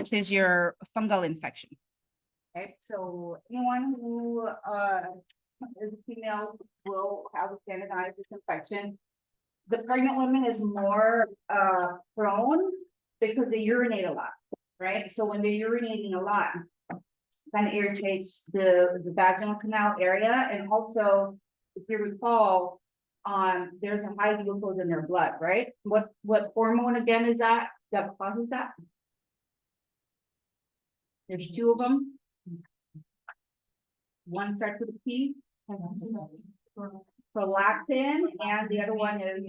which is your fungal infection. Okay, so anyone who is a female will have a standardized infection. The pregnant woman is more prone because they urinate a lot, right? So when they're urinating a lot, kind of irritates the vaginal canal area, and also, if you recall, there's a high glucose in their blood, right? What hormone again is that causes that? There's two of them. One starts with a P, prolactin, and the other one is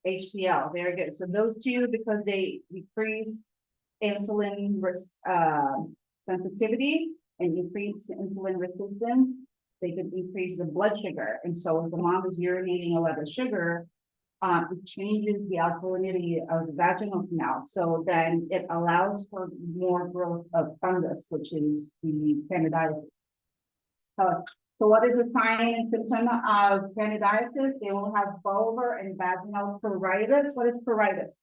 HPL. Very good. So those two, because they decrease insulin sensitivity and increase insulin resistance, they could increase the blood sugar. And so if the mom is urinating a lot of sugar, it changes the alkalinity of the vaginal canal. So then it allows for more growth of fungus, which is the candidiasis. So what is a sign and symptom of candidiasis? They will have vulvar and vaginal pruritus. What is pruritus?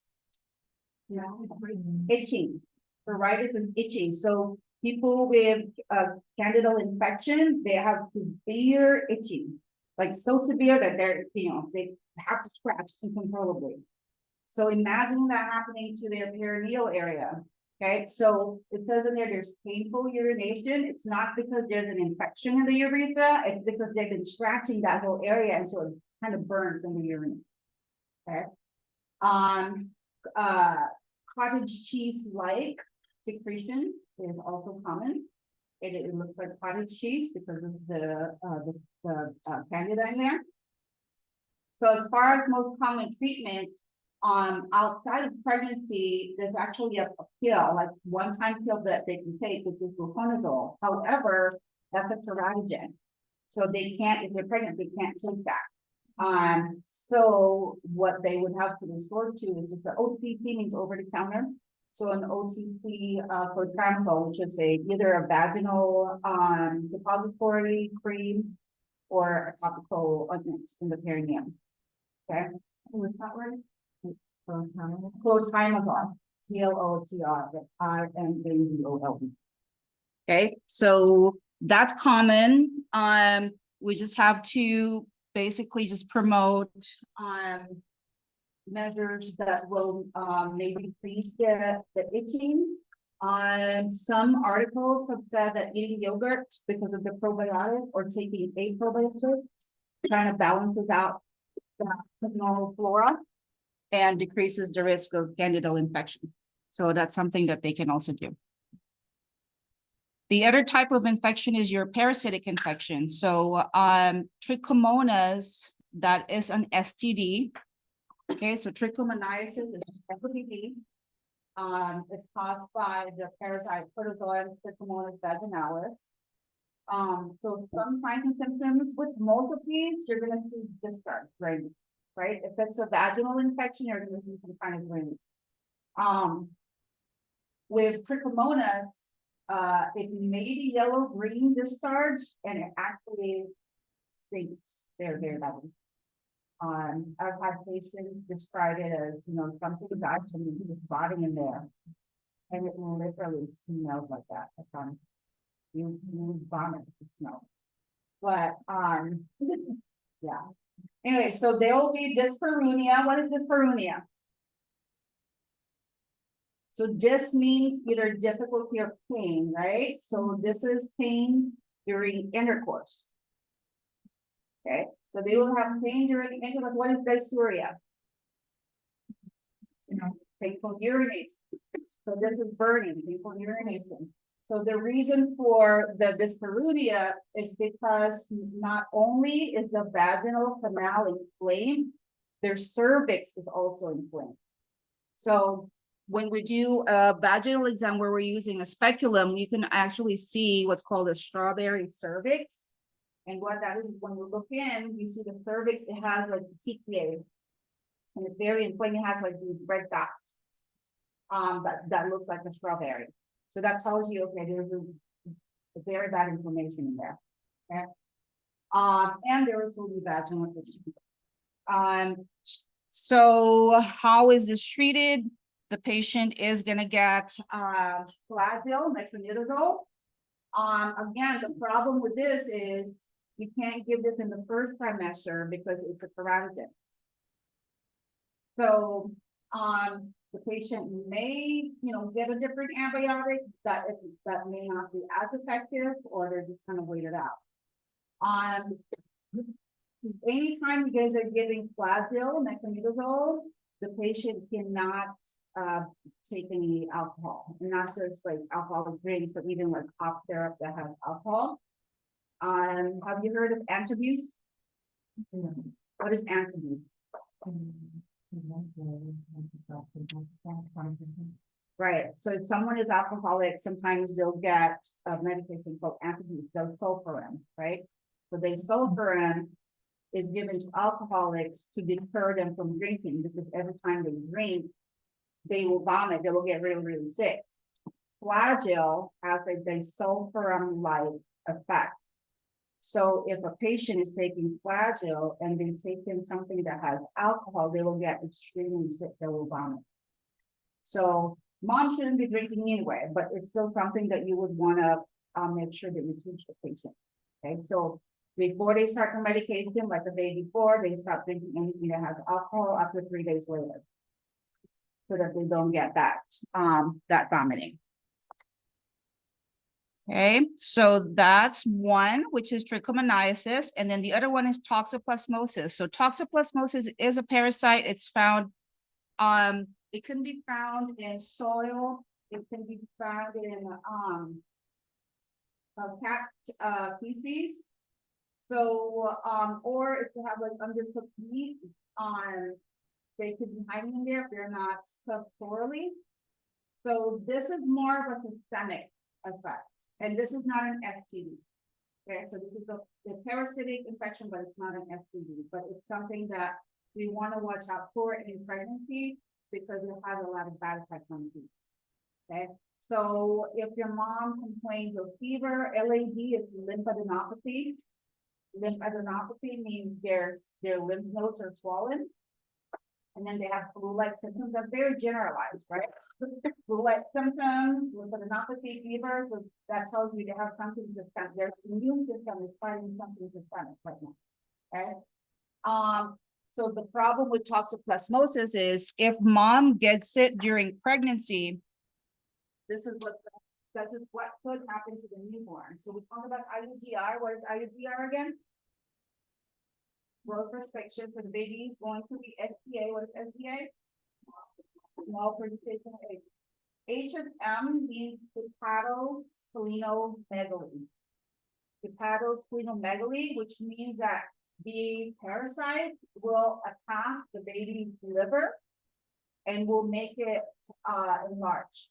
Itching. Pruritus is itching. So people with candidal infection, they have severe itching, like so severe that they have to scratch uncontrollably. So imagine that happening to their perineal area. Okay, so it says in there's painful urination. It's not because there's an infection in the urethra, it's because they've been scratching that whole area, and so it kind of burns in the urine. Okay. Cottage cheese-like secretion is also common. It looks like cottage cheese because of the candida in there. So as far as most common treatment, outside of pregnancy, there's actually a pill, like one-time pill that they can take, which is fluconazole. However, that's a teratogen. So they can't, if they're pregnant, they can't take that. So what they would have to resort to is just the OTC, means over the counter. So an OTC for Tramadol, which is either a vaginal suppository cream or a topical ointment in the perineum. Okay, what's that word? Clotrimazole, CLOTR, Okay, so that's common. We just have to basically just promote measures that will maybe decrease the itching. Some articles have said that eating yogurt because of the probiotic or taking a probiotic kind of balances out the normal flora and decreases the risk of candidal infection. So that's something that they can also do. The other type of infection is your parasitic infection. So trichomonas, that is an STD. Okay, so trichomoniasis is an STD. It's caused by the parasite Protozoan Trichomonas vaginalis. So some signs and symptoms with most of these, you're going to see discharge, right? If it's a vaginal infection, you're going to see some kind of ring. With trichomonas, it may be yellow-green discharge, and it actually stinks very, very badly. I've had patients describe it as, something's actually rotting in there, and it literally smells like that. You vomit the smell, but yeah. Anyway, so there will be dyspareunia. What is dyspareunia? So dis means either difficulty or pain, right? So this is pain during intercourse. Okay, so they will have pain during intercourse. What is dysuria? Painful urination. So this is burning, painful urination. So the reason for the dyspareunia is because not only is the vaginal canal inflamed, their cervix is also inflamed. So when we do a vaginal exam where we're using a speculum, you can actually see what's called a strawberry cervix. And what that is, when we look in, you see the cervix, it has like petechiae, and it's very inflamed. It has like these red dots. That looks like a strawberry. So that tells you, okay, there's a very bad inflammation in there. Okay. And there is a vaginal infection. So how is this treated? the patient is gonna get, Flagyl, metronidazole. Again, the problem with this is you can't give this in the first trimester because it's a teratogen. So, the patient may, get a different antibiotic that may not be as effective, or they're just gonna wait it out. Anytime you guys are giving Flagyl, metronidazole, the patient cannot, take any alcohol, and not just like alcoholic drinks, but even like cough syrup that has alcohol. Have you heard of antabuse? What is antabuse? Right, so if someone is alcoholic, sometimes they'll get a medication called antabuse, sulfurin, right? So sulfurin is given to alcoholics to deter them from drinking, because every time they drink, they will vomit, they will get really, really sick. Flagyl has a sulfurin-like effect. So if a patient is taking Flagyl and they take in something that has alcohol, they will get extremely sick, they will vomit. So mom shouldn't be drinking anyway, but it's still something that you would want to make sure that you teach the patient. Okay, so before they start the medication, like the day before, they stop drinking anything that has alcohol up to 3 days later, so that they don't get that vomiting. Okay, so that's one, which is trichomoniasis, and then the other one is toxoplasmosis. So toxoplasmosis is a parasite. It's found, it can be found in soil. It can be found in cat feces. So, or if you have like undercooked meat, they could be hiding in there if they're not cooked thoroughly. So this is more of a systemic effect, and this is not an STD. Okay, so this is the parasitic infection, but it's not an STD, but it's something that we want to watch out for in pregnancy, because it has a lot of bad effects on the baby. Okay, so if your mom complains of fever, LAD is lymphadenopathy. Lymphadenopathy means their lymph nodes are swollen, and then they have flu-like symptoms. That's very generalized, right? Flu-like symptoms, lymphadenopathy, fever, so that tells you they have something systemic. Their immune system is fighting something systemic right now. Okay. So the problem with toxoplasmosis is if mom gets it during pregnancy, this is what could happen to the newborn. So we talk about IUDR. What is IUDR again? Growth restriction. So the baby is going to be SPA. What is SPA? Small gestational age. HSM means hepatosplenomegaly. Hepatosplenomegaly, which means that the parasite will attack the baby's liver and will make it enlarge.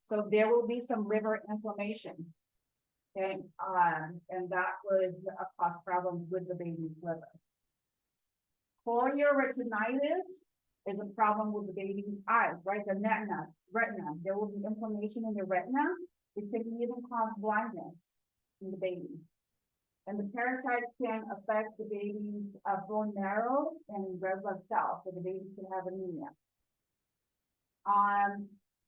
So there will be some liver inflammation. Okay, and that would cause problems with the baby's liver. Chorioretinitis is a problem with the baby's eyes, right? The retina. There will be inflammation in the retina. It can even cause blindness in the baby. And the parasite can affect the baby's bone marrow and red blood cells, so the baby can have anemia.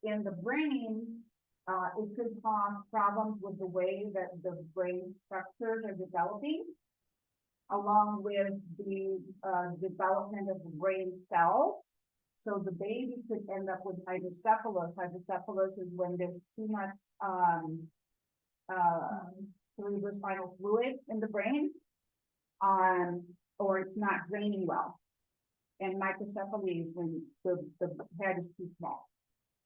In the brain, it could cause problems with the way that the brain structures are developing, along with the development of the brain cells. So the baby could end up with hydrocephalus. Hydrocephalus is when there's too much cerebrospinal fluid in the brain, or it's not draining well. And microcephaly is when the head is too small,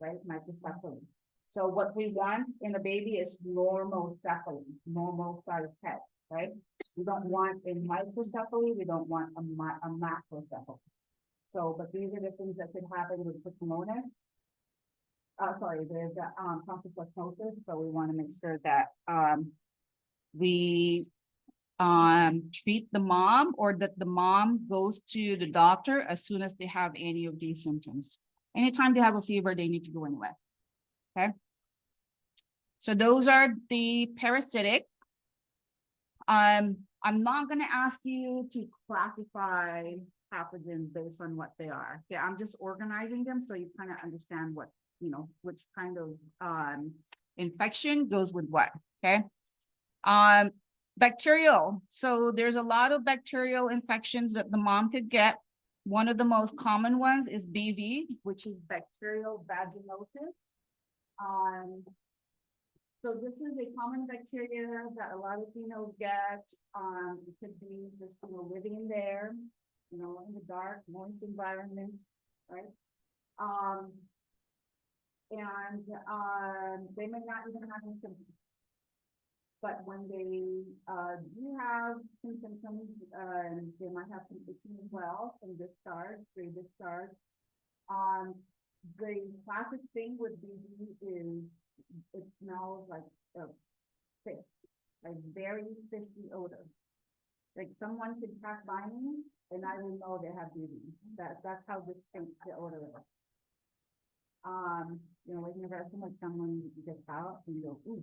right? Microcephaly. So what we want in a baby is normal cephaly, normal size head, right? We don't want a microcephaly, we don't want a macrocephaly. So, but these are the things that could happen with trichomonas. There's toxoplasmosis, so we want to make sure that we treat the mom, or that the mom goes to the doctor as soon as they have any of these symptoms. Anytime they have a fever, they need to go anyway. Okay. So those are the parasitic. I'm not going to ask you to classify pathogens based on what they are. Okay, I'm just organizing them so you kind of understand what, which kind of infection goes with what, okay? Bacterial. So there's a lot of bacterial infections that the mom could get. One of the most common ones is BV, which is bacterial vaginosis. So this is a common bacteria that a lot of females get. It could be just, living there, in the dark, moist environment, right? They may not even have any symptoms. But when they do have some symptoms, they might have some itching as well, some discharge, stray discharge. The classic thing with BV is it smells like a fish, like very fishy odor. Like someone could pass by me and I will know they have BV. That's how distinct the odor is. Like never so much someone gets out and you go, ooh.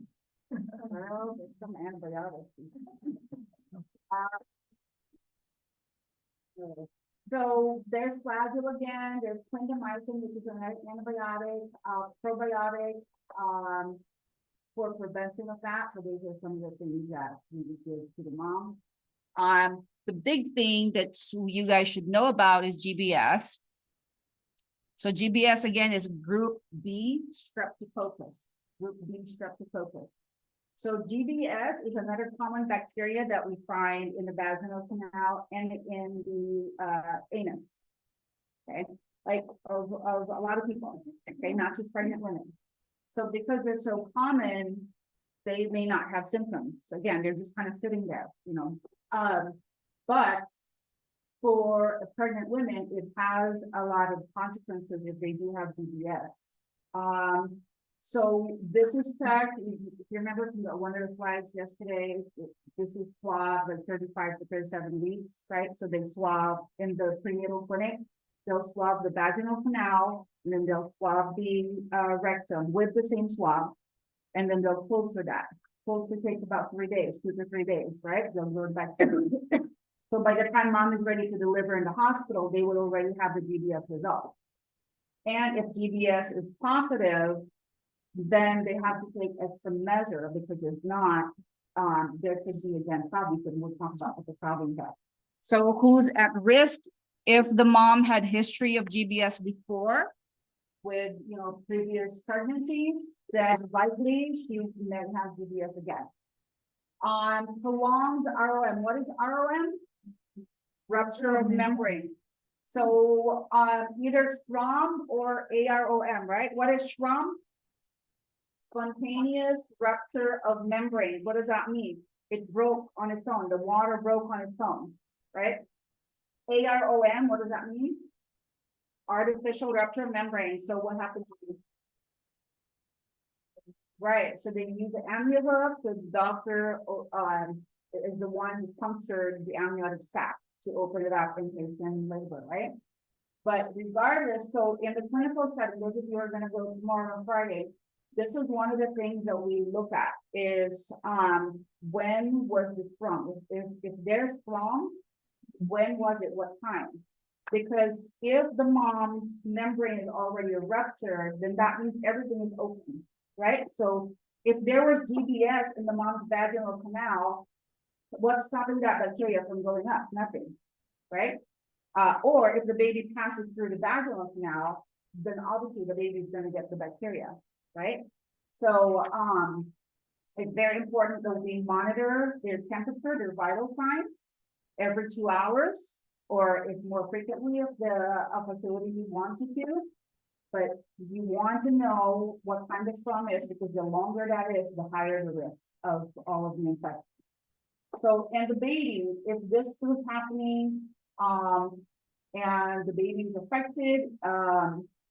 Well, there's some antibiotics. So there's flagyl again, there's clindamycin, which is an antibiotic, probiotic, for prevention of that. So those are some of the things that we would give to the mom. The big thing that you guys should know about is GBS. So GBS again is group B streptococcus, group B streptococcus. So GBS is another common bacteria that we find in the vaginal canal and in the anus. Okay, like of a lot of people. Okay, not just pregnant women. So because they're so common, they may not have symptoms. Again, they're just kind of sitting there, But for pregnant women, it has a lot of consequences if they do have GBS. So this is checked. If you remember from one of the slides yesterday, this is swab like 35 to 37 weeks, right? So they swab in the prenatal clinic. They'll swab the vaginal canal, and then they'll swab the rectum with the same swab, and then they'll culture that. Culture takes about 3 days, 2 to 3 days, right? They'll go back to. So by the time mom is ready to deliver in the hospital, they will already have the GBS result. And if GBS is positive, then they have to take extra measure, because if not, there could be again problems, and we'll talk about what the problems are. So who's at risk? If the mom had history of GBS before, with previous pregnancies, then likely she may have GBS again. Prolonged ROM. What is ROM? Rupture of membranes. So either SROM or AROM, right? What is SROM? Spontaneous rupture of membranes. What does that mean? It broke on its own. The water broke on its own, right? AROM, what does that mean? Artificial rupture of membranes. So what happens? Right. So they use an amnio hook. So the doctor is the one who punctured the amniotic sac to open it up in case in labor, right? But regardless, so in the clinical setting, those of you who are going to go tomorrow on Friday, this is one of the things that we look at is when was this from? If they're from, when was it? What time? Because if the mom's membrane is already ruptured, then that means everything is open, right? So if there was GBS in the mom's vaginal canal, what's stopping that bacteria from going up? Nothing, right? Or if the baby passes through the vaginal canal, then obviously the baby is going to get the bacteria, right? So it's very important that we monitor their temperature, their vital signs every 2 hours, or if more frequently if the facility wants you to. But you want to know what kind of trauma is, because the longer that is, the higher the risk of all of the infections. So, and the baby, if this was happening, and the baby is affected,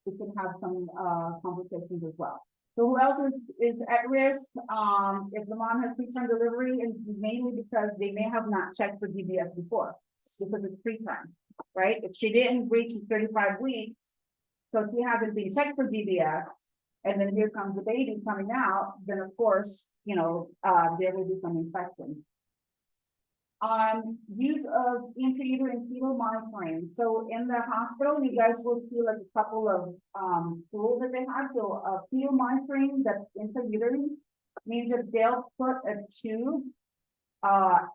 it can have some complications as well. So who else is at risk? If the mom has preterm delivery, and mainly because they may have not checked for GBS before, because it's preterm, right? If she didn't reach 35 weeks, so she hasn't been checked for GBS, and then here comes the baby coming out, then of course, there will be some infection. Use of intrauterine fetal monitoring. So in the hospital, you guys will see like a couple of, tools that they have. So, fetal monitoring that's intrauterine means that they'll put a tube,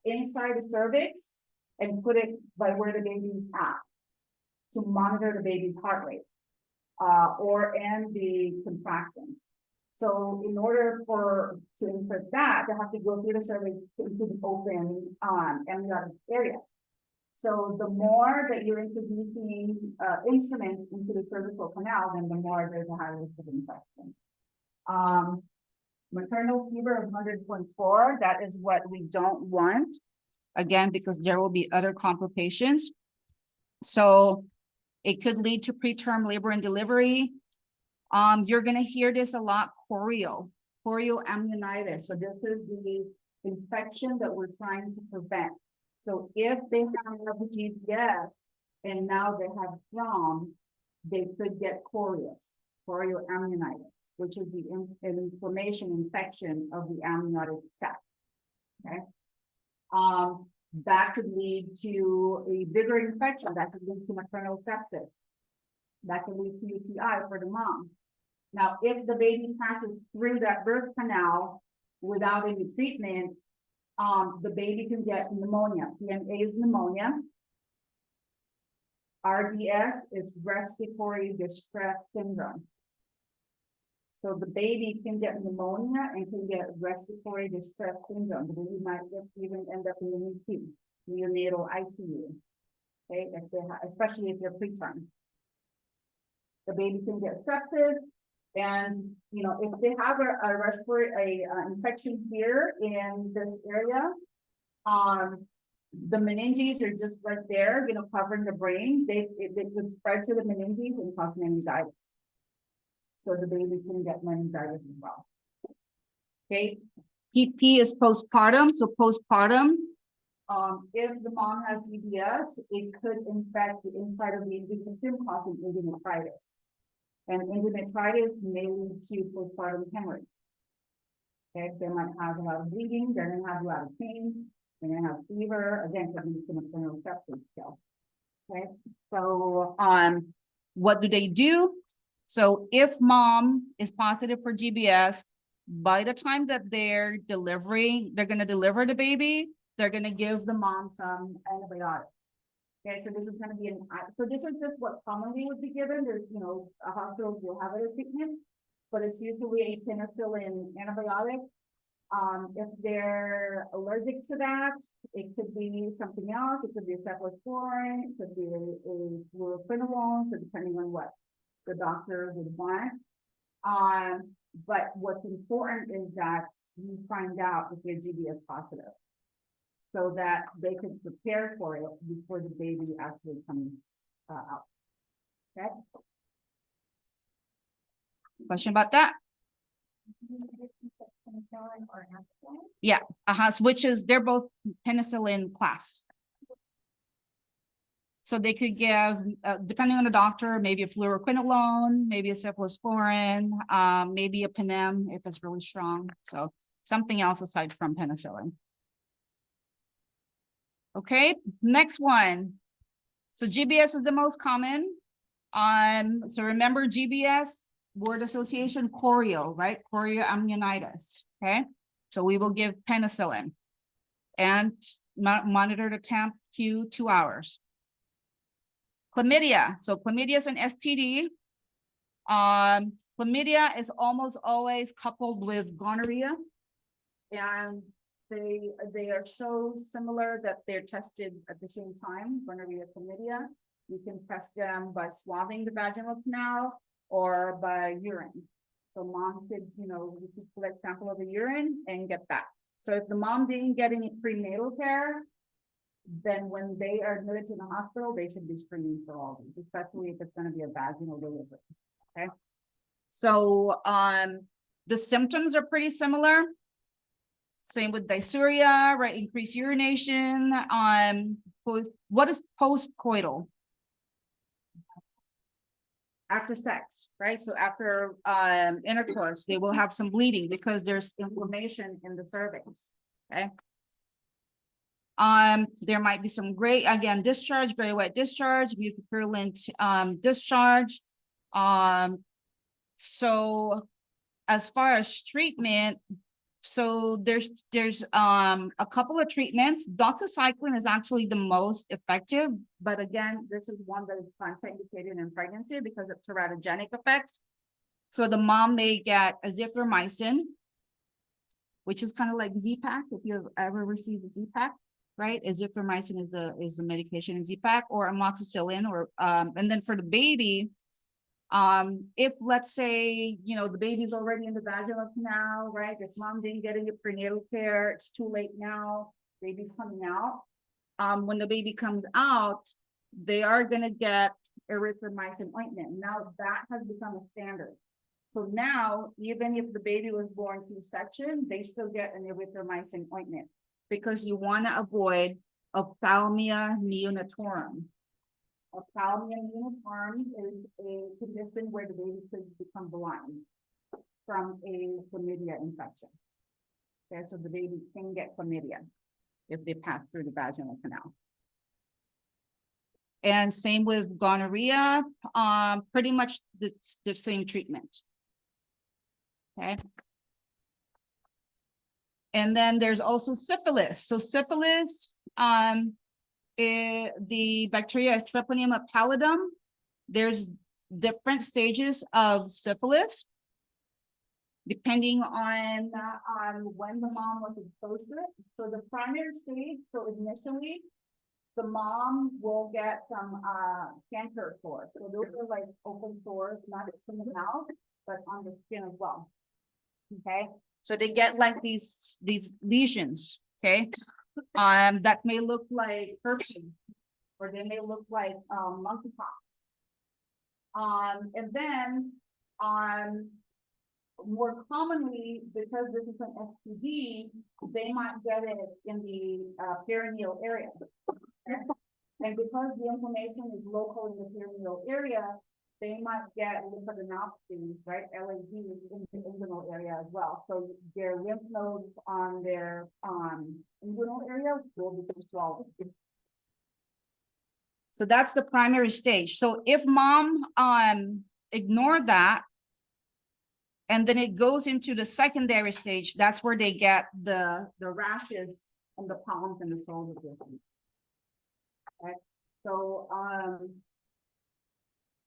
inside the cervix and put it by where the baby's at to monitor the baby's heart rate, and the contractions. So in order to insert that, they have to go through the cervix into the open, amniotic area. So the more that you're introducing, instruments into the cervical canal, then the more there's a high risk of infection. Maternal fever of 100.4, that is what we don't want. Again, because there will be other complications. So it could lead to preterm labor and delivery. You're gonna hear this a lot, chorioamnionitis. So this is the infection that we're trying to prevent. So if they have a GBS and now they have phlegm, they could get chorioamnionitis, which is the inflammation infection of the amniotic sac. Okay. That could lead to a bigger infection, that could lead to maternal sepsis. That could lead to UTI for the mom. Now, if the baby passes through that birth canal without any treatment, the baby can get pneumonia. PNA is pneumonia. RDS is respiratory distress syndrome. So the baby can get pneumonia and can get respiratory distress syndrome. The baby might even end up in the NICU, neonatal ICU. Okay, if they especially if they're preterm. The baby can get sepsis, and if they have a respiratory infection here in this area, the meninges are just right there, covering the brain. It would spread to the meninges and cause meningitis. So the baby can get meningitis as well. Okay, PP is postpartum. So postpartum, if the mom has GBS, it could infect the inside of the uterine system, causing endometritis. And endometritis may lead to postpartum hemorrhage. Okay, they might have a lot of bleeding, they're gonna have a lot of pain, they're gonna have fever, again, could lead to maternal sepsis still. Okay, so what do? So if mom is positive for GBS, by the time that they're gonna deliver the baby, they're gonna give the mom some antibiotics. Okay, so this is gonna be so this is just what commonly would be given. There's, a hospital will have it as treatment, but it's usually a penicillin antibiotic. If they're allergic to that, it could be something else. It could be a cephalosporin, it could be a fluoroquinolone, so depending on what the doctor would want. But what's important is that you find out if you're GBS positive, so that they can prepare for it before the baby actually comes out. Okay. Question about that? Yeah, which is they're both penicillin class. So they could give, depending on the doctor, maybe a fluoroquinolone, maybe a cephalosporin, maybe a penem if it's really strong. So something else aside from penicillin. Okay, next one. So GBS is the most common. So remember GBS, word association, chorio, right? Chorioamnionitis, okay? So we will give penicillin and monitor the temp Q 2 hours. Chlamydia, so chlamydia is an STD. Chlamydia is almost always coupled with gonorrhea, and they are so similar that they're tested at the same time, gonorrhea, chlamydia. You can test them by swabbing the vaginal canal or by urine. So mom could, you could collect sample of the urine and get that. So if the mom didn't get any prenatal care, then when they are admitted to the hospital, they should be screening for all these, especially if it's going to be a vaginal delivery. Okay. So the symptoms are pretty similar. Same with dysuria, right? Increased urination. What is postcoital? After sex, right? So after intercourse, they will have some bleeding because there's inflammation in the cervix. Okay. There might be some gray, again, discharge, gray white discharge, mucopurulent discharge. So as far as treatment, so there's a couple of treatments. Doxycycline is actually the most effective, but again, this is one that is contraindicated in pregnancy because of teratogenic effects. So the mom may get azithromycin, which is kind of like Z-Pak, if you've ever received a Z-Pak, right? Azithromycin is the medication in Z-Pak, or amoxicillin, or and then for the baby, if let's say, you know, the baby's already in the vaginal canal, right? This mom didn't get any prenatal care, it's too late now, baby's coming out. When the baby comes out, they are gonna get erythromycin ointment. Now that has become a standard. So now, even if the baby was born C-section, they still get an erythromycin ointment because you want to avoid ophthalmia neonatorum. Ophthalmia neonatorum is a condition where the baby could become blind from a chlamydia infection. Okay, so the baby can get chlamydia if they pass through the vaginal canal. And same with gonorrhea, pretty much the same treatment. Okay. And then there's also syphilis. So syphilis, the bacteria is Treponema pallidum. There's different stages of syphilis, depending on when the mom was exposed to it. So the primary stage, so initially, the mom will get some canker sores. So those are like open sores, not in the mouth, but on the skin as well. Okay, so they get like these lesions, okay, that may look like herpes, or they may look like monkeypox. And then more commonly, because this is an STD, they might get it in the perineal area. And because the inflammation is local in the perineal area, they might get lymphadenopathy, right? LAD in the inguinal area as well. So their lymph nodes on their inguinal area will be swollen. So that's the primary stage. So if mom ignore that, and then it goes into the secondary stage, that's where they get the rashes on the palms and the soles of their feet. Okay. So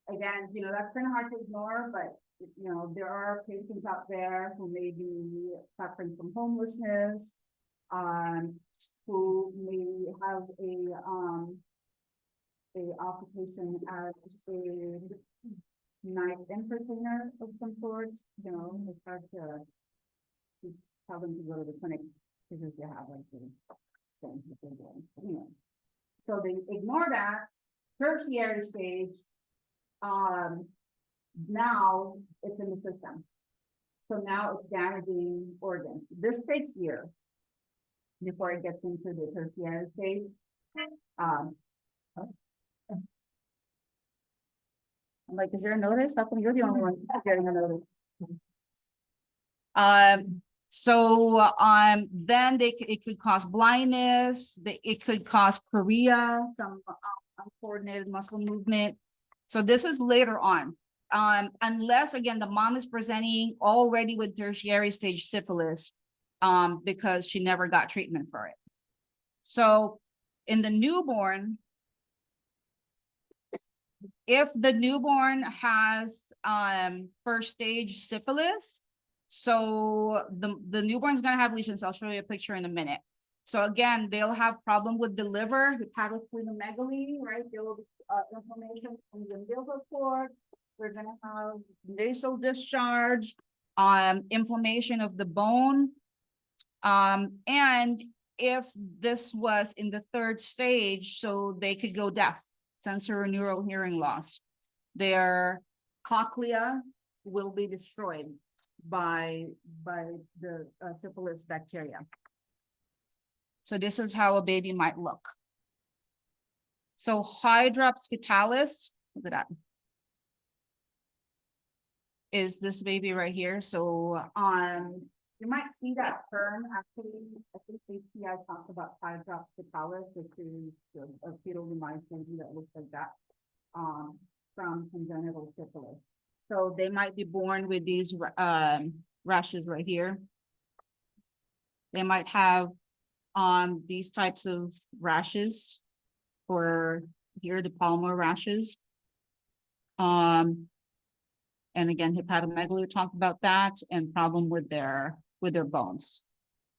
again, you know, that's kind of hard to ignore, but you know, there are patients out there who may be suffering from homelessness, who may have a occupation as a knife entertainer of some sort. You know, it's hard to tell them to go to the clinic because they have like the thing that they're doing. Anyway, so they ignore that. Tertiary stage, now it's in the system. So now it's damaging organs. This takes years before it gets into the tertiary stage. I'm like, is there a notice? How come you're the only one getting a notice? So then it could cause blindness, it could cause chorea, some uncoordinated muscle movement. So this is later on. Unless again the mom is presenting already with tertiary stage syphilis, because she never got treatment for it. So in the newborn, if the newborn has first stage syphilis, so the newborn's gonna have lesions. I'll show you a picture in a minute. So again, they'll have problem with the liver, hepatosplenomegaly, right? There will be inflammation in the umbilical cord. We're gonna have nasal discharge, inflammation of the bone. And if this was in the third stage, so they could go deaf, sensorineural hearing loss. Their cochlea will be destroyed by the syphilis bacteria. So this is how a baby might look. So hydrops fetalis, look at that, is this baby right here. So You might see that term actually, I think ATI talks about 5-drop fetalis, which is a fetal demise syndrome that looks like that, from congenital syphilis. So they might be born with these, rashes right here. They might have, these types of rashes, or here, the palmar rashes. And again, hepatomegaly, we talked about that, and problem with their bones.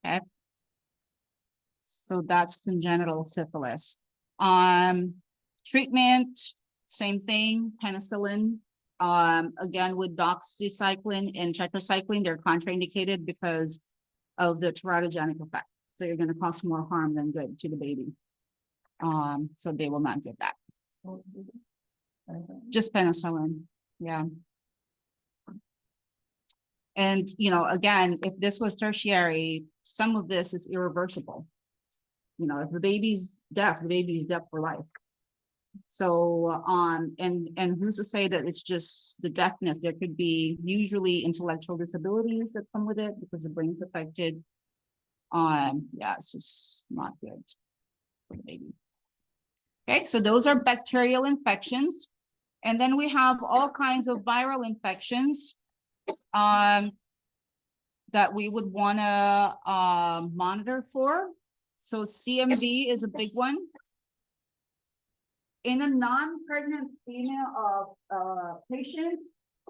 Okay. So that's congenital syphilis. Treatment, same thing, penicillin. Again, with doxycycline and tetracycline, they're contraindicated because of the teratogenic effect. So you're going to cause more harm than good to the baby. So they will not get that. Just penicillin. Yeah. And, you know, again, if this was tertiary, some of this is irreversible. You know, if the baby's deaf, the baby's deaf for life. So, and who's to say that it's just the deafness? There could be usually intellectual disabilities that come with it because the brain's affected. Yeah, it's just not good for the baby. Okay, so those are bacterial infections. And then we have all kinds of viral infections. That we would want to monitor for. So CMV is a big one. In a non-pregnant female patient,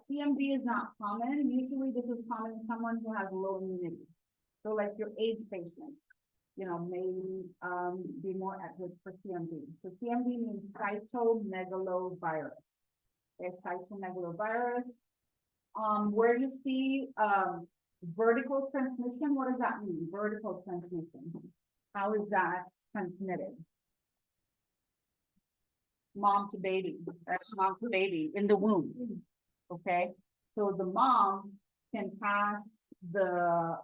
CMV is not common. Usually this is common in someone who has low immunity. So like your AIDS patient, you know, may be more at risk for CMV. So CMV means cytomegalovirus. There's cytomegalovirus. Where you see vertical transmission, what does that mean? Vertical transmission. How is that transmitted? Mom to baby, right? Mom to baby in the womb. Okay, so the mom can pass the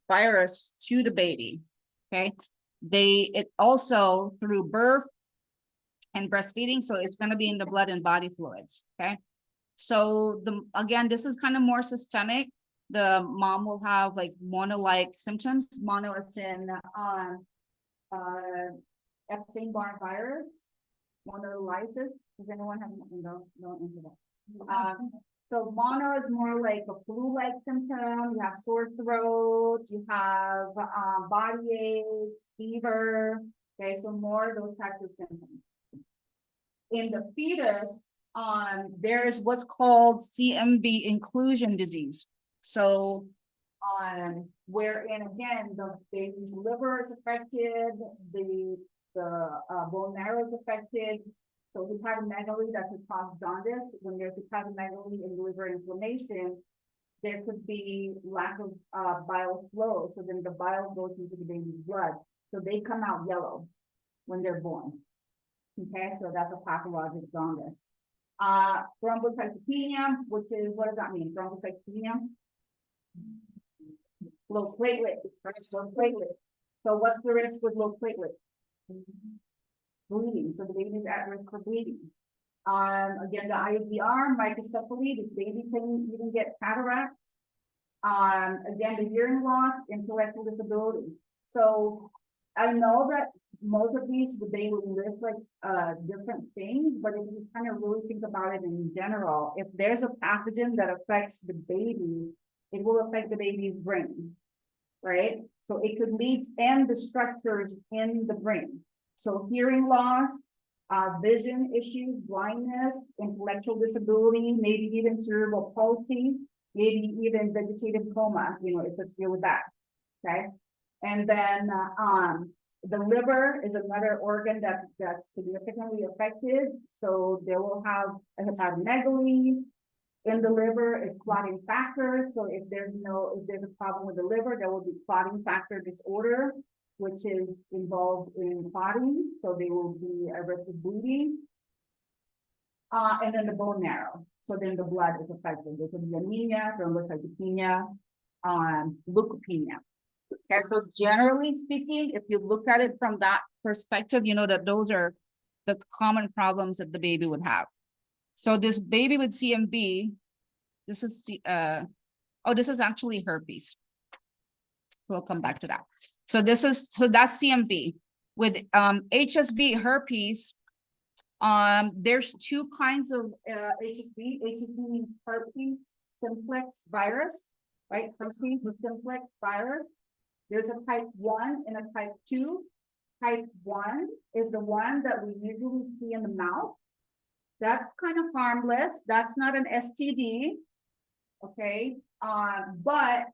virus to the baby. Okay, it also through birth and breastfeeding, so it's going to be in the blood and body fluids. Okay, so again, this is kind of more systemic. The mom will have like mono-like symptoms. Mono is in Epstein-Barr virus, monolysis. Does anyone have no into that? So mono is more like a flu-like symptom. You have sore throat, you have body aches, fever. Okay, so more of those types of symptoms. In the fetus, there is what's called CMV inclusion disease. So, wherein again, the baby's liver is affected, the bone marrow is affected. So hepatomegaly that could cause jaundice. When there's hepatomegaly and liver inflammation, there could be lack of bile flow. So then the bile goes into the baby's blood. So they come out yellow when they're born. Okay, so that's a pathologic jaundice. Thrombocytopenia, which is, what does that mean? Thrombocytopenia? Low platelet, right? Low platelet. So what's the risk with low platelet? Bleeding. So the baby is at risk for bleeding. Again, the IVR, microcephaly, this baby can even get cataract. Again, the hearing loss, intellectual disability. So I know that most of these, they will list like different things, but if you kind of really think about it in general, if there's a pathogen that affects the baby, it will affect the baby's brain, right? So it could lead and the structures in the brain. So hearing loss, vision issues, blindness, intellectual disability, maybe even cerebral palsy, maybe even vegetative coma, you know, if it's deal with that, okay? And then the liver is another organ that's significantly affected. So they will have a hepatomegaly in the liver is clotting factor. So if there's a problem with the liver, there will be clotting factor disorder, which is involved in clotting. So they will be at risk of bleeding. And then the bone marrow. So then the blood is affected. There could be anemia, thrombocytopenia, leukopenia. Okay, so generally speaking, if you look at it from that perspective, you know that those are the common problems that the baby would have. So this baby with CMV, this is this is actually herpes. We'll come back to that. So that's CMV. With HSV herpes, there's two kinds of HSV. HSV means herpes simplex virus, right? Herpes with simplex virus. There's a type 1 and a type 2. Type 1 is the one that we usually see in the mouth. That's kind of harmless. That's not an STD. Okay. But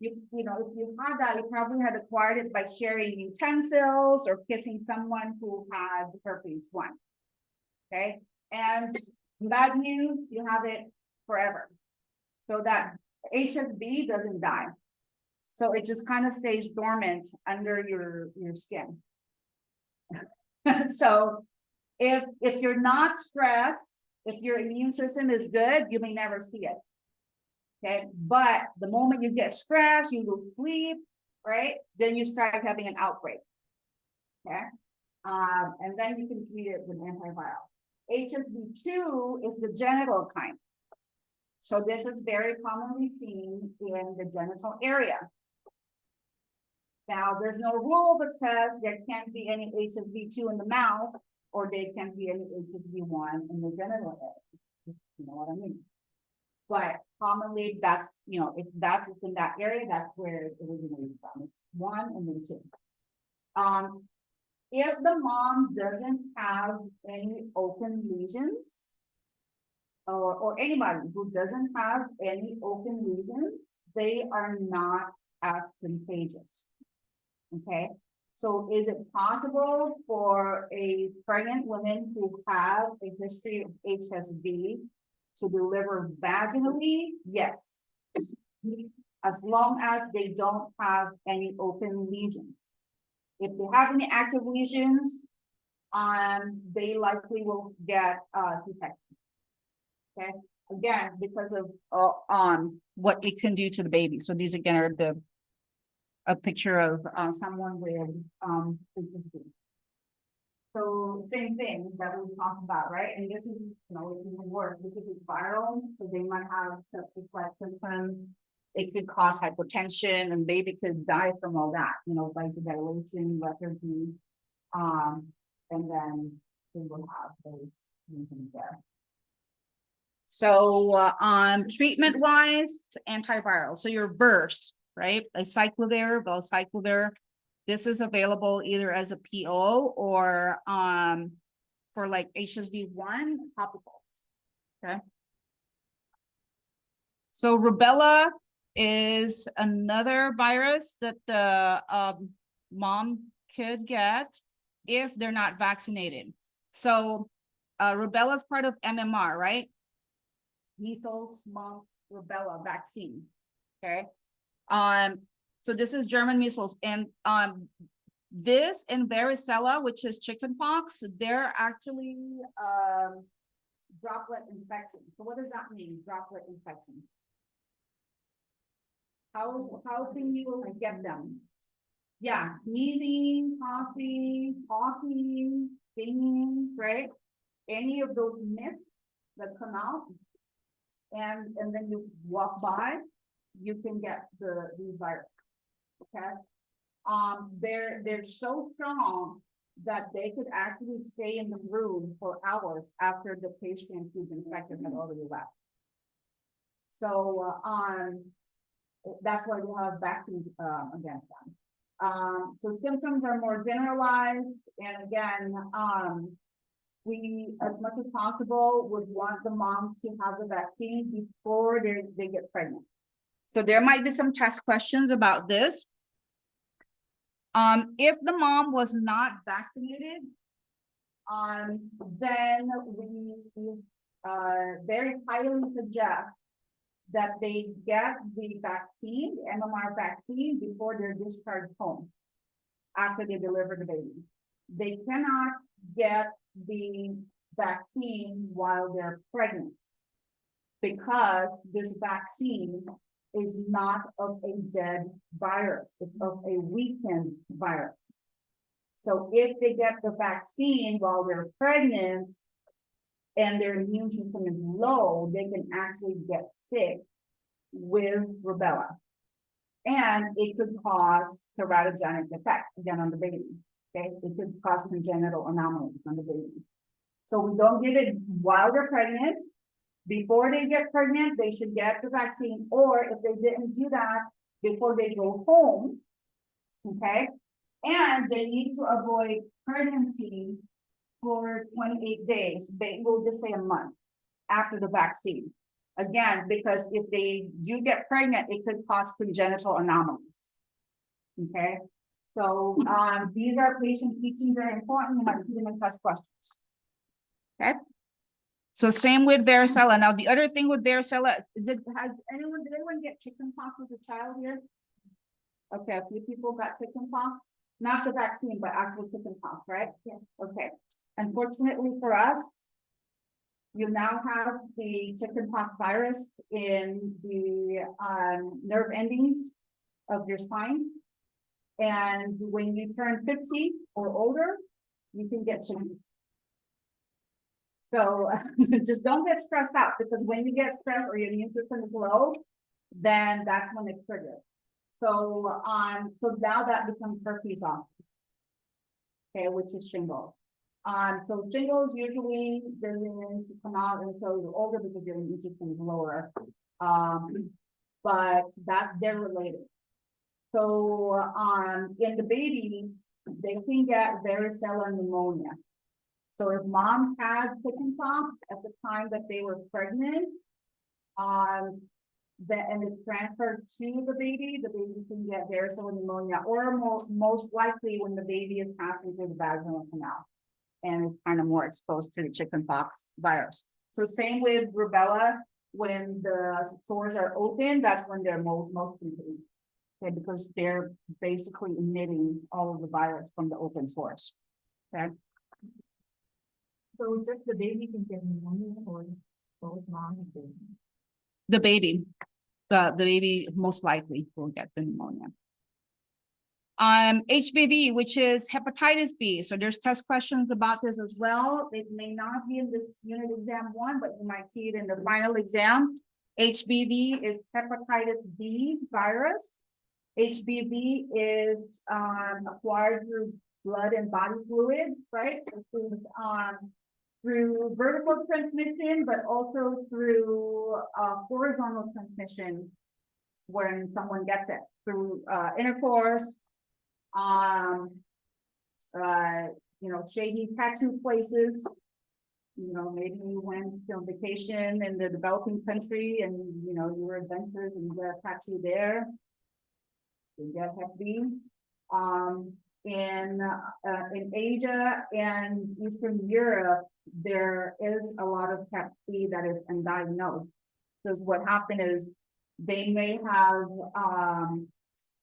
you know, if you had that, you probably had acquired it by sharing utensils or kissing someone who had herpes 1. Okay. And bad news, you have it forever. So that HSV doesn't die. So it just kind of stays dormant under your skin. So if you're not stressed, if your immune system is good, you may never see it. Okay, but the moment you get stressed, you lose sleep, right? Then you start having an outbreak. Okay, and then you can treat it with antiviral. HSV2 is the genital kind. So this is very commonly seen in the genital area. Now, there's no rule that says there can't be any HSV2 in the mouth, or there can't be any HSV1 in the genital area. You know what I mean? But commonly, that's, you know, if it's in that area, that's where it originated from. It's 1 and then 2. If the mom doesn't have any open lesions, or anybody who doesn't have any open lesions, they are not as contagious. Okay, so is it possible for a pregnant woman who have a history of HSV to deliver vaginally? Yes, as long as they don't have any open lesions. If they have any active lesions, they likely will get C-section. Okay, again, because of what it can do to the baby. So these again are a picture of someone with HSV. So same thing that we talked about, right? And this is, you know, even worse because it's viral. So they might have sepsis-like symptoms. It could cause hypotension, and baby could die from all that, you know, vasodilation, lethargy, and then they will have those things there. So treatment-wise, antiviral. So your VERSE, right? Acyclovir, valacyclovir. This is available either as a PO or for like HSV1 topical. Okay. So rubella is another virus that the mom could get if they're not vaccinated. So rubella is part of MMR, right? Measles, mumps, rubella vaccine. Okay. So this is German measles, and this and varicella, which is chickenpox, they're actually droplet infection. So what does that mean? Droplet infection. How can you get them? Yeah, sneezing, coughing, talking, singing, right? Any of those mists that come out, and then you walk by, you can get the virus. Okay, they're so strong that they could actually stay in the room for hours after the patient who's infected had already left. So that's why we have vaccines against them. So symptoms are more generalized, and again, we, as much as possible, would want the mom to have the vaccine before they get pregnant. So there might be some test questions about this. If the mom was not vaccinated, then we very highly suggest that they get the vaccine, the MMR vaccine, before they're discharged home after they deliver the baby. They cannot get the vaccine while they're pregnant, because this vaccine is not of a dead virus, it's of a weakened virus. So if they get the vaccine while they're pregnant and their immune system is low, they can actually get sick with rubella. And it could cause teratogenic effect, again, on the baby, okay? It could cause congenital anomalies on the baby. So we don't give it while they're pregnant. Before they get pregnant, they should get the vaccine, or if they didn't do that before they go home, okay? And they need to avoid pregnancy for 28 days, we'll just say a month after the vaccine. Again, because if they do get pregnant, it could cause congenital anomalies. Okay, so, these are patient teaching, very important, you might see them in test questions. Okay. So same with varicella. Now, the other thing with varicella, did anyone get chickenpox as a child here? Okay, a few people got chickenpox, not the vaccine, but actual chickenpox, right? Yeah. Okay, unfortunately for us, you now have the chickenpox virus in the nerve endings of your spine. And when you turn 50 or older, you can get chickenpox. So just don't get stressed out, because when you get stressed or your immune system is low, then that's when it's triggered. So so now that becomes herpes off. Okay, which is shingles. So shingles usually doesn't come out until you're older because your immune system is lower. But they're related. So in the babies, they can get varicella pneumonia. So if mom had chickenpox at the time that they were pregnant, and it's transferred to the baby can get varicella pneumonia, or most likely when the baby is passing through the vaginal canal and is kind of more exposed to the chickenpox virus. So same with rubella, when the sores are open, that's when they're most contagious. Okay, because they're basically emitting all of the virus from the open source. Okay. So just the baby can get pneumonia, or both mom and baby? The baby. The baby most likely will get the pneumonia. HBV, which is hepatitis B. So there's test questions about this as well. It may not be in this unit exam 1, but you might see it in the final exam. HBV is hepatitis B virus. HBV is acquired through blood and body fluids, right? Through vertical transmission, but also through horizontal transmission when someone gets it through intercourse, shady tattoo places. Maybe you went on vacation in the developing country and, you were adventurous and you got a tattoo there. You get Hep B. In Asia and Eastern Europe, there is a lot of Hep B that is undiagnosed. Because what happened is they may have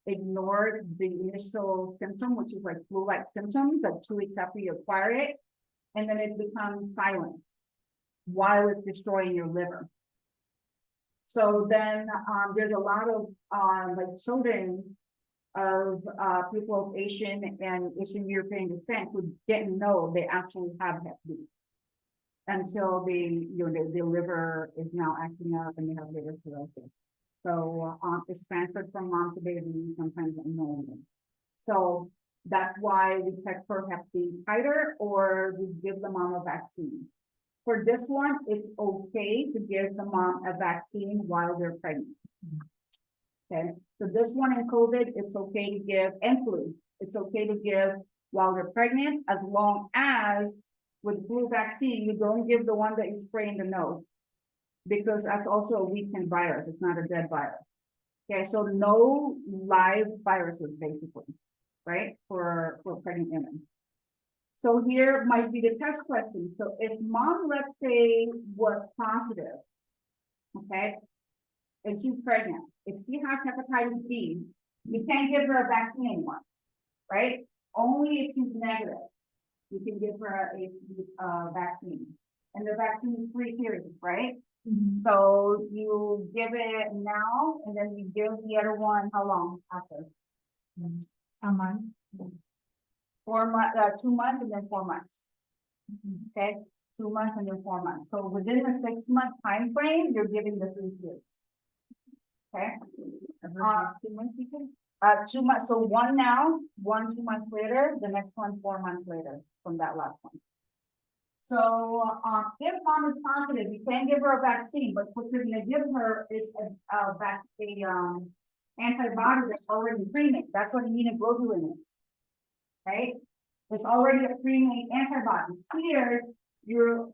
ignored the initial symptom, which is like flu-like symptoms, like 2 weeks after you acquire it, and then it becomes silent while it's destroying your liver. So then there's a lot of children of people of Asian and Eastern European descent who didn't know they actually have Hep B until their liver is now acting up and they have liver cirrhosis. So it's transferred from mom to baby, sometimes unknowingly. So that's why we check for Hep B titer, or we give the mom a vaccine. For this one, it's okay to give the mom a vaccine while they're pregnant. Okay, so this one in COVID, it's okay to give, and flu, it's okay to give while they're pregnant, as long as with flu vaccine, you don't give the one that you spray in the nose, because that's also a weakened virus. It's not a dead virus. Okay, so no live viruses, basically, right, for pregnant women. So here might be the test question. So if mom, let's say, was positive, okay, and she's pregnant, if she has hepatitis B, you can't give her a vaccine anymore, right? Only if she's negative, you can give her a vaccine. And the vaccine is 3 series, right? Mm-hmm. So you give it now, and then you give the other one how long after? A month. 4 months, 2 months, and then 4 months. Mm-hmm. Okay, 2 months and then 4 months. So within the 6-month time frame, you're giving the 3 series. Okay, Every 2 months, you said? 2 months, so one now, 2 months later, the next one 4 months later from that last one. So, if mom is positive, you can't give her a vaccine, but what you're gonna give her is antibody that's already pre-made, that's what immunoglobulin is. Right? It's already a pre-made antibodies. Here, you're,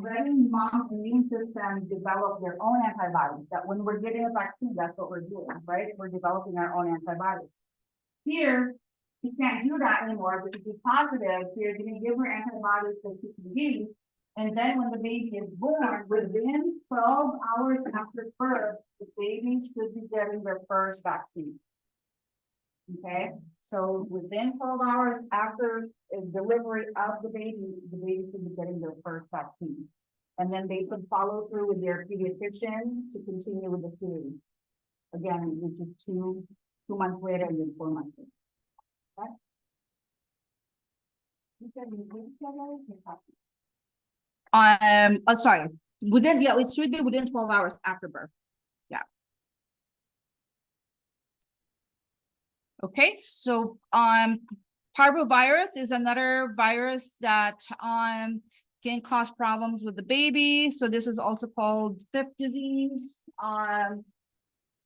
letting mom's immune system develop their own antibodies, that when we're getting a vaccine, that's what we're doing, right? We're developing our own antibodies. Here, you can't do that anymore, because you're positive, so you're gonna give her antibodies that she can use. And then when the baby is born, within 12 hours after birth, the baby should be getting their first vaccine. Okay, so within 12 hours after delivery of the baby should be getting their first vaccine. And then they should follow through with their pediatrician to continue with the series. Again, this is two months later and then 4 months later. Okay? Sorry, it should be within 12 hours after birth. Okay, so parvovirus is another virus that can cause problems with the baby. So this is also called fifth disease.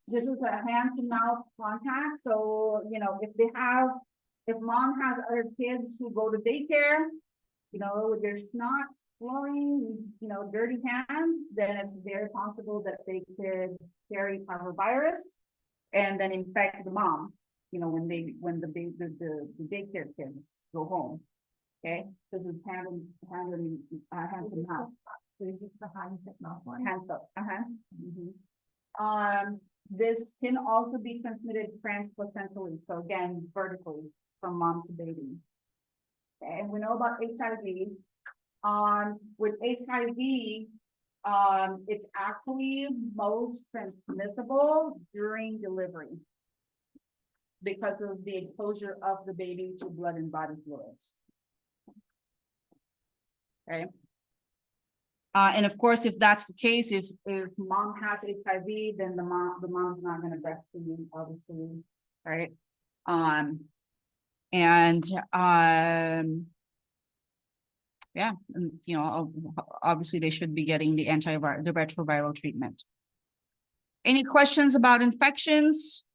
This is a hand to mouth contact. So, if mom has other kids who go to daycare, with their snot flowing, dirty hands, then it's very possible that they could carry parvovirus and then infect the mom. When the daycare kids go home. Okay, this is hand to mouth. This is the hand to mouth one. Hands up, this can also be transmitted transplacentally, so again, vertically from mom to baby. Okay, and we know about HIV. With HIV, it's actually most transmissible during delivery, because of the exposure of the baby to blood and body fluids. Okay. And of course, if that's the case, if mom has HIV, then the mom's not gonna breastfeed, obviously, right? Yeah, and obviously they should be getting the retroviral treatment. Any questions about infections?